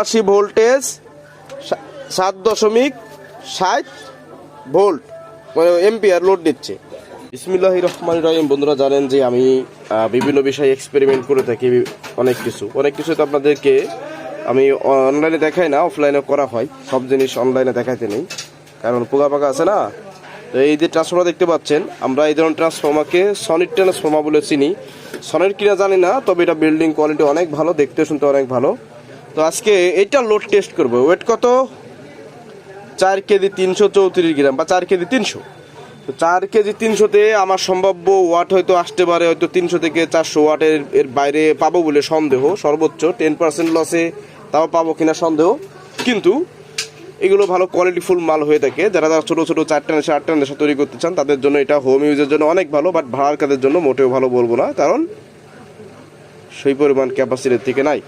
80 voltage 7.60 volt মানে ampere load দিচ্ছে। বিসমিল্লাহির রহমানির রহিম। বন্ধুরা জানেন যে আমি বিভিন্ন বিষয়ে এক্সপেরিমেন্ট করে থাকি, অনেক কিছু তো আপনাদেরকে আমি অনলাইনে দেখাই না, অফলাইনে করা হয়। সব জিনিস অনলাইনে দেখাইতে নেই, কারণ পোকা পাকা আছে না। তো এই যে ট্রান্সফর্মার দেখতে পাচ্ছেন, আমরা এই ধরনের ট্রান্সফর্মারকে সনির ট্রান্সফর্মার বলে চিনি। সনির কিনা জানি না, তবে এটা বিল্ডিং কোয়ালিটি অনেক ভালো, দেখতে শুনতে অনেক ভালো। তো আজকে এইটা লোড টেস্ট করব। ওয়েট কত? 4 কেজি 334 গ্রাম বা 4 কেজি 300। তো 4 কেজি 300-তে আমার সম্ভাব্য ওয়াট হয়তো আসতে পারে, হয়তো 300 থেকে 400 ওয়াটের এর বাইরে পাবো বলে সন্দেহ। সর্বোচ্চ 10% লসে তাও পাবো কিনা সন্দেহ। কিন্তু এগুলো ভালো কোয়ালিটিফুল মাল হয়ে থাকে। যারা ছোটো ছোটো 4 টান 8 টান নেশা তৈরি করতে চান তাদের জন্য এটা হোম ইউজের জন্য অনেক ভালো, বাট ভাড়ার কাজের জন্য মোটেও ভালো বলবো না, কারণ সেই পরিমাণ ক্যাপাসিটির থেকে নাই।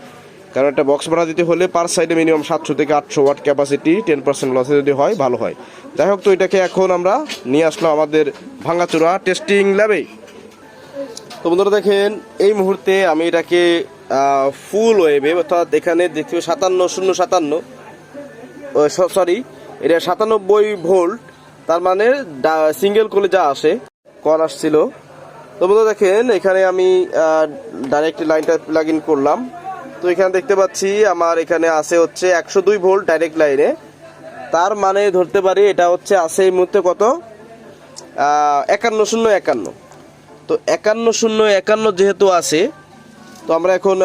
কারণ একটা বক্স ভাড়া দিতে হলে পার সাইডে মিনিমাম 700 থেকে 800 ওয়াট ক্যাপাসিটি, 10% লসে যদি হয় ভালো হয়। যাই হোক, তো এটাকে এখন আমরা নিয়ে আসলাম আমাদের ভাঙাচোরা টেস্টিং ল্যাবে। তো বন্ধুরা দেখেন, এই মুহূর্তে আমি এটাকে ফুল ওয়েভে, অর্থাৎ এখানে দেখতে 57 সরি এটা 97 ভোল্ট, তার মানে সিঙ্গেল কোলে যা আসে কল আসছিল। তো বন্ধুরা দেখেন, এখানে আমি ডাইরেক্ট লাইনটা প্লাগ ইন করলাম। তো এখানে দেখতে পাচ্ছি আমার এখানে আছে হচ্ছে 102 ভোল্ট ডাইরেক্ট লাইনে। তার মানে ধরতে পারি এটা হচ্ছে আছে এই মুহূর্তে কত, 51051। তো 51051 যেহেতু আছে, তো আমরা এখন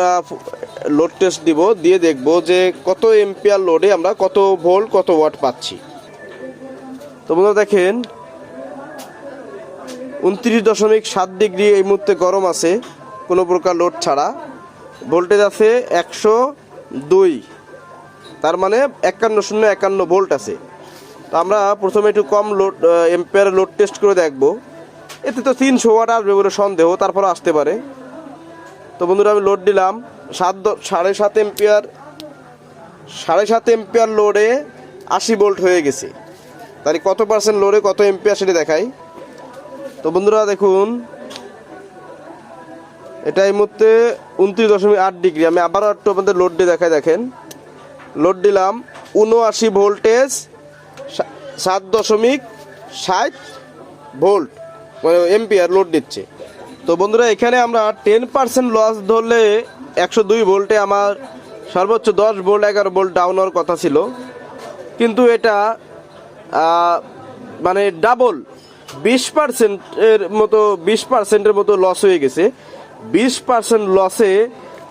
লোড টেস্ট দিব, দিয়ে দেখব যে কত এম্পিয়ার লোডে আমরা কত ভোল্ট কত ওয়াট পাচ্ছি। তো বন্ধুরা দেখেন, 29.7 ডিগ্রি এই মুহূর্তে গরম আছে, কোনো প্রকার লোড ছাড়া। ভোল্টেজ আছে 102, তার মানে 51051 ভোল্ট আছে। তো আমরা প্রথমে একটু কম লোড এম্পিয়ার লোড টেস্ট করে দেখব। এতে তো 300 ওয়াট আসবে বলে সন্দেহ, তারপরে আসতে পারে। তো বন্ধুরা আমি লোড দিলাম 7.5 এম্পিয়ার, 7.5 এম্পিয়ার লোডে 80 ভোল্ট হয়ে গেছে। তাহলে কত পার্সেন্ট লোডে কত এম্পিয়ার সেটা দেখাই। তো বন্ধুরা দেখুন, এটা এই মুহূর্তে 29.8 ডিগ্রি। আমি আবারও একটু আপনাদের লোড দিয়ে দেখাই। দেখেন, লোড দিলাম 79 ভোল্টেজ 7.60 ভোল্ট এম্পিয়ার লোড দিচ্ছে। তো বন্ধুরা এখানে আমরা 10% লস ধরলে 102 ভোল্টে আমার সর্বোচ্চ 10 ভোল্ট 11 ভোল্ট ডাউন হওয়ার কথা ছিল, কিন্তু এটা মানে ডাবল 20%-এর মতো লস হয়ে গেছে। 20% লসে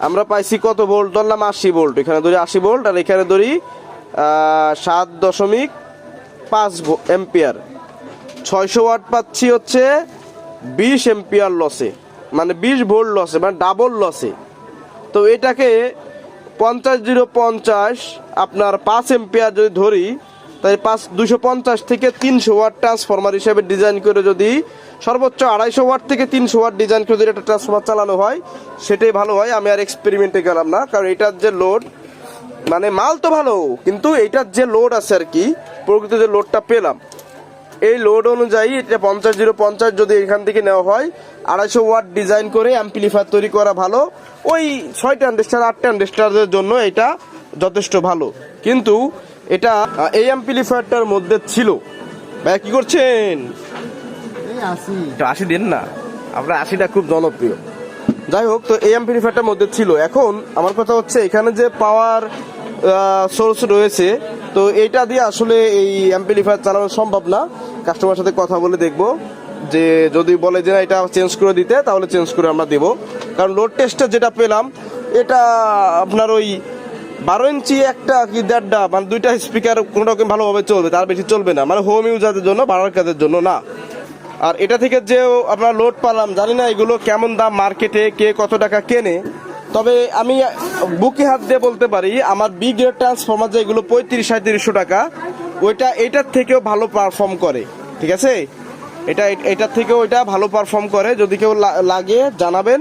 আমরা পাইছি কত ভোল্ট ধরলাম, 80 ভোল্ট। এখানে ধরি 80 ভোল্ট, আর এখানে ধরি 7.5 এম্পিয়ার। 600 ওয়াট পাচ্ছি হচ্ছে 20 এম্পিয়ার লসে, মানে 20 ভোল্ট লসে, মানে ডাবল লসে। তো এটাকে 50 আপনার 5 এম্পিয়ার যদি ধরি, তাই 250 থেকে 300 ওয়াট ট্রান্সফরমার হিসেবে ডিজাইন করে যদি সর্বোচ্চ 250 ওয়াট থেকে 300 ওয়াট ডিজাইন করে যদি একটা ট্রান্সফরমার চালানো হয়, সেটাই ভালো হয়। আমি আর এক্সপেরিমেন্টে গেলাম না, কারণ এটার যে লোড, মানে মাল তো ভালো, কিন্তু এইটার যে লোড আছে আর কি, প্রকৃত যে লোডটা পেলাম, এই লোড অনুযায়ী এটা 50 যদি এখান থেকে নেওয়া হয়, 250 ওয়াট ডিজাইন করে অ্যাম্পলিফায়ার তৈরি করা ভালো। ওই 6 ট্রানজিস্টার 8 ট্রানজিস্টারের জন্য এটা যথেষ্ট ভালো। কিন্তু এটা এই অ্যাম্পলিফায়ারটার মধ্যে ছিল। ভাই কি করছেন? 80 দিন না, আপনার 80টা খুব জনপ্রিয়। যাই হোক, তো এই অ্যাম্পলিফায়ারটার মধ্যে ছিল। এখন আমার কথা হচ্ছে, এখানে যে পাওয়ার সোর্স রয়েছে, তো এইটা দিয়ে আসলে এই অ্যাম্পলিফায়ার চালানো সম্ভব না। কাস্টমার সাথে কথা বলে দেখবো, যে যদি বলে যে না এটা চেঞ্জ করে দিতে, তাহলে চেঞ্জ করে আমরা দেবো। কারণ লোড টেস্টে যেটা পেলাম, এটা আপনার ওই 12 ইঞ্চি একটা কি 1.5টা, মানে 2টা স্পিকার কোনো রকম ভালোভাবে চলবে, তার বেশি চলবে না, মানে হোম ইউজারদের জন্য, ভাড়ার কাজের জন্য না। আর এটা থেকে যে আপনার লোড পালাম, জানি না এগুলো কেমন দাম মার্কেটে, কে কত টাকা কেনে। তবে আমি বুকে হাত দিয়ে বলতে পারি, আমার বি গ্রেড ট্রান্সফরমার যেগুলো 35-3700 টাকা, ওইটা এটার থেকেও ভালো পারফর্ম করে। ঠিক আছে, এটার থেকেও ওইটা ভালো পারফর্ম করে। যদি কেউ লাগে জানাবেন,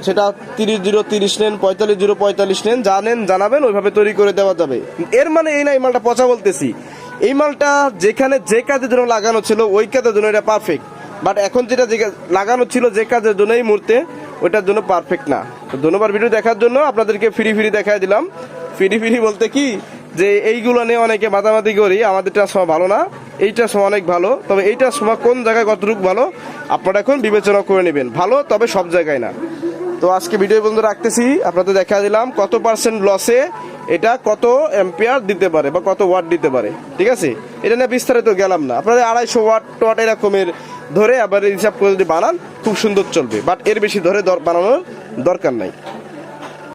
সেটা 30-0-30 নেন, 45-0-45 নেন, জানেন জানাবেন, ওইভাবে তৈরি করে দেওয়া যাবে। এর মানে এই না এই মালটা পচা বলতেছি। এই মালটা যেখানে যে কাজের জন্য লাগানো ছিল, ওই কাজের জন্য এটা পারফেক্ট। বাট এখন যেটা লাগানো ছিল যে কাজের জন্য এই মুহূর্তে, ওইটার জন্য পারফেক্ট না। তো ধন্যবাদ ভিডিও দেখার জন্য। আপনাদেরকে ফ্রি দেখাই দিলাম। ফিরি ফিরি বলতে কি যে এইগুলো নিয়ে অনেকে মাতামাতি করি, আমাদের ট্রান্সফর্মার ভালো না, এই ট্রান্সফর্মার অনেক ভালো, তবে এই ট্রান্সফর্মার কোন জায়গায় কতটুকু ভালো আপনারা এখন বিবেচনা করে নেবেন, ভালো তবে সব জায়গায় না। তো আজকে ভিডিও পর্যন্ত রাখতেছি, আপনাদের দেখা দিলাম কত পার্সেন্ট লসে এটা কত অ্যাম্পিয়ার দিতে পারে বা কত ওয়াট দিতে পারে, ঠিক আছে। এটা নিয়ে বিস্তারিত গেলাম না, আপনাদের 250 ওয়াট টোয়াট এরকমের ধরে আবার হিসাব করে যদি বানান খুব সুন্দর চলবে, বাট এর বেশি ধরে বানানোর দরকার নাই।